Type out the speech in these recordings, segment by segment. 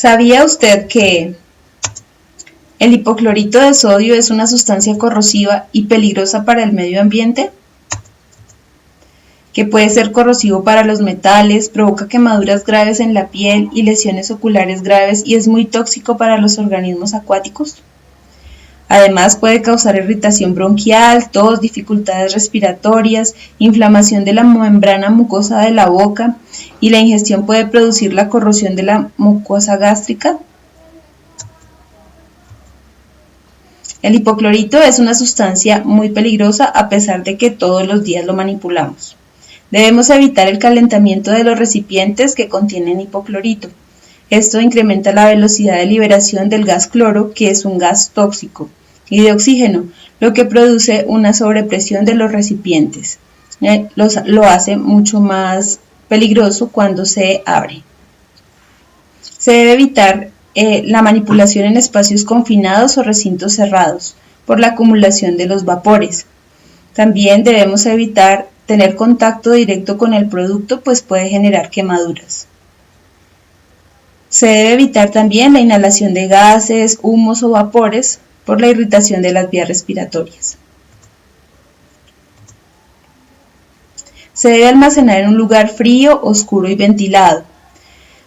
¿Sabía usted que el hipoclorito de sodio es una sustancia corrosiva y peligrosa para el medio ambiente? Que puede ser corrosivo para los metales, provoca quemaduras graves en la piel y lesiones oculares graves y es muy tóxico para los organismos acuáticos. Además puede causar irritación bronquial, tos, dificultades respiratorias, inflamación de la membrana mucosa de la boca y la ingestión puede producir la corrosión de la mucosa gástrica. El hipoclorito es una sustancia muy peligrosa a pesar de que todos los días lo manipulamos. Debemos evitar el calentamiento de los recipientes que contienen hipoclorito. Esto incrementa la velocidad de liberación del gas cloro, que es un gas tóxico, y de oxígeno, lo que produce una sobrepresión de los recipientes. Lo hace mucho más peligroso cuando se abre. Se debe evitar la manipulación en espacios confinados o recintos cerrados por la acumulación de los vapores. También debemos evitar tener contacto directo con el producto, pues puede generar quemaduras. Se debe evitar también la inhalación de gases, humos o vapores por la irritación de las vías respiratorias. Se debe almacenar en un lugar frío, oscuro y ventilado.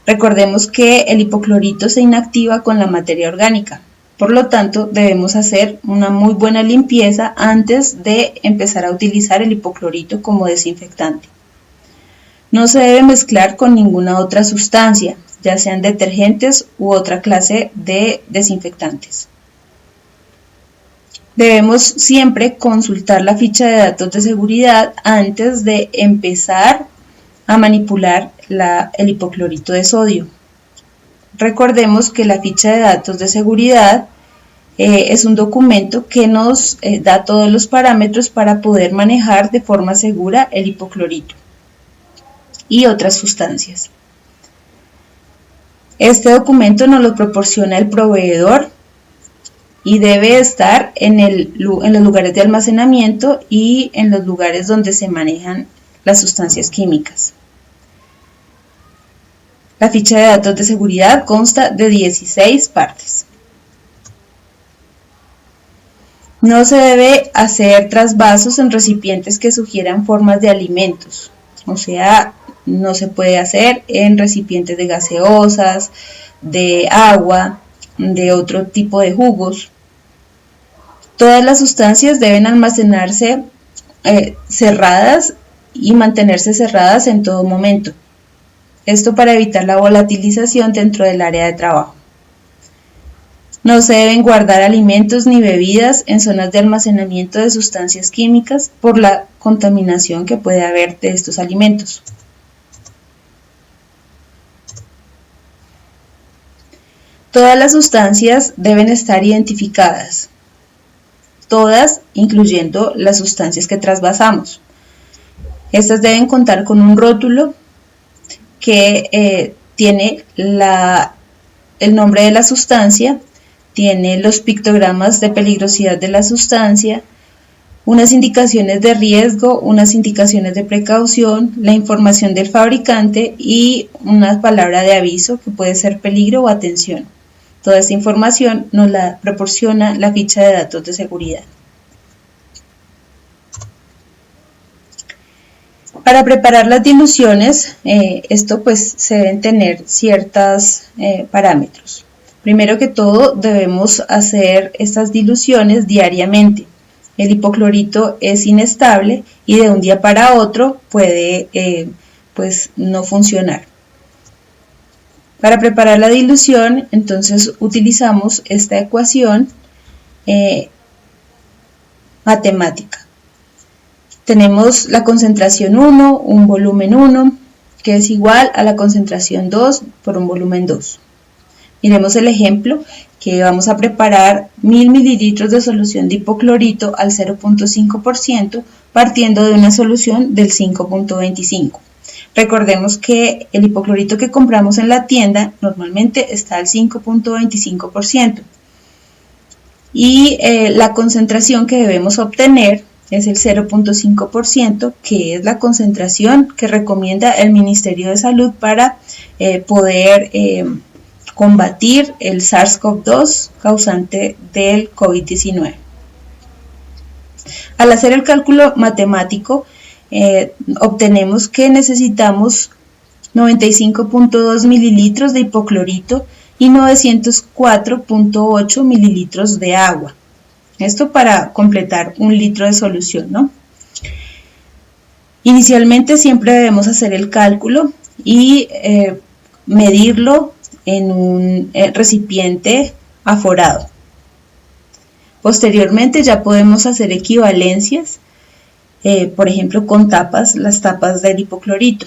Recordemos que el hipoclorito se inactiva con la materia orgánica. Por lo tanto, debemos hacer una muy buena limpieza antes de empezar a utilizar el hipoclorito como desinfectante. No se debe mezclar con ninguna otra sustancia, ya sean detergentes u otra clase de desinfectantes. Debemos siempre consultar la ficha de datos de seguridad antes de empezar a manipular el hipoclorito de sodio. Recordemos que la ficha de datos de seguridad es un documento que nos da todos los parámetros para poder manejar de forma segura el hipoclorito y otras sustancias. Este documento nos lo proporciona el proveedor y debe estar en los lugares de almacenamiento y en los lugares donde se manejan las sustancias químicas. La ficha de datos de seguridad consta de 16 partes. No se debe hacer trasvasos en recipientes que sugieran formas de alimentos, o sea, no se puede hacer en recipientes de gaseosas, de agua, de otro tipo de jugos. Todas las sustancias deben almacenarse cerradas y mantenerse cerradas en todo momento. Esto para evitar la volatilización dentro del área de trabajo. No se deben guardar alimentos ni bebidas en zonas de almacenamiento de sustancias químicas por la contaminación que puede haber de estos alimentos. Todas las sustancias deben estar identificadas, todas incluyendo las sustancias que trasvasamos. Estas deben contar con un rótulo que tiene el nombre de la sustancia, tiene los pictogramas de peligrosidad de la sustancia, unas indicaciones de riesgo, unas indicaciones de precaución, la información del fabricante y una palabra de aviso que puede ser peligro o atención. Toda esta información nos la proporciona la ficha de datos de seguridad. Para preparar las diluciones, se deben tener ciertos parámetros. Primero que todo, debemos hacer estas diluciones diariamente. El hipoclorito es inestable y de un día para otro puede no funcionar. Para preparar la dilución, entonces utilizamos esta ecuación matemática. Tenemos la concentración 1, un volumen 1, que es igual a la concentración 2 por un volumen 2. Miremos el ejemplo que vamos a preparar 1000 mililitros de solución de hipoclorito al 0.5% partiendo de una solución del 5.25. Recordemos que el hipoclorito que compramos en la tienda normalmente está al 5.25% y la concentración que debemos obtener es el 0.5%, que es la concentración que recomienda el Ministerio de Salud para poder combatir el SARS-CoV-2 causante del COVID-19. Al hacer el cálculo matemático, obtenemos que necesitamos 95.2 mililitros de hipoclorito y 904.8 mililitros de agua. Esto para completar 1 litro de solución, ¿no? Inicialmente siempre debemos hacer el cálculo y medirlo en un recipiente aforado. Posteriormente ya podemos hacer equivalencias, por ejemplo con tapas, las tapas del hipoclorito.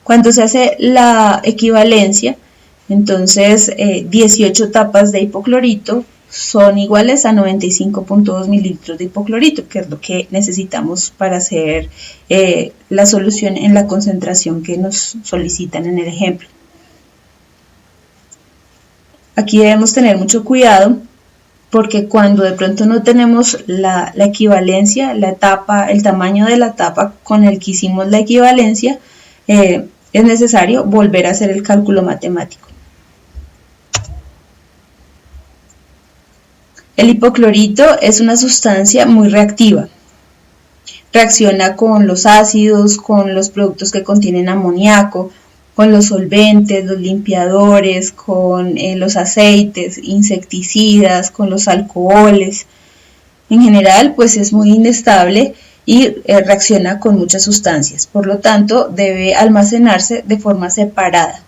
Cuando se hace la equivalencia, entonces 18 tapas de hipoclorito son iguales a 95.2 mililitros de hipoclorito, que es lo que necesitamos para hacer la solución en la concentración que nos solicitan en el ejemplo. Aquí debemos tener mucho cuidado porque cuando de pronto no tenemos la equivalencia, la etapa, el tamaño de la tapa con el que hicimos la equivalencia, es necesario volver a hacer el cálculo matemático. El hipoclorito es una sustancia muy reactiva. Reacciona con los ácidos, con los productos que contienen amoníaco, con los solventes, los limpiadores, con los aceites, insecticidas, con los alcoholes. En general, pues es muy inestable y reacciona con muchas sustancias. Por lo tanto, debe almacenarse de forma separada.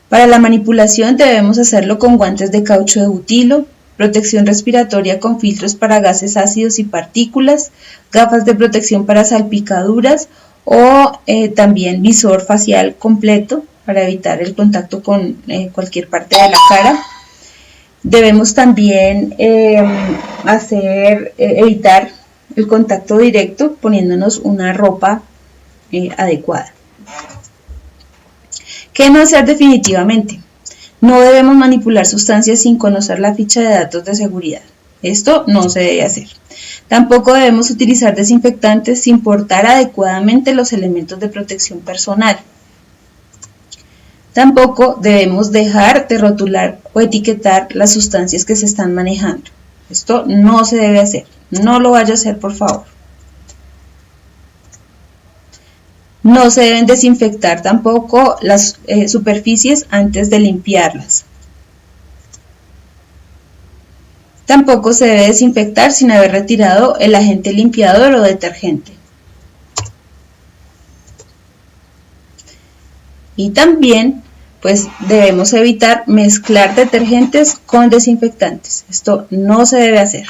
Para la manipulación debemos hacerlo con guantes de caucho de butilo, protección respiratoria con filtros para gases ácidos y partículas, gafas de protección para salpicaduras o también visor facial completo para evitar el contacto con cualquier parte de la cara. Debemos también evitar el contacto directo poniéndonos una ropa adecuada. ¿Qué no hacer definitivamente? No debemos manipular sustancias sin conocer la ficha de datos de seguridad. Esto no se debe hacer. Tampoco debemos utilizar desinfectantes sin portar adecuadamente los elementos de protección personal. Tampoco debemos dejar de rotular o etiquetar las sustancias que se están manejando. Esto no se debe hacer. No lo vaya a hacer, por favor. No se deben desinfectar tampoco las superficies antes de limpiarlas. Tampoco se debe desinfectar sin haber retirado el agente limpiador o detergente. Y también pues debemos evitar mezclar detergentes con desinfectantes. Esto no se debe hacer.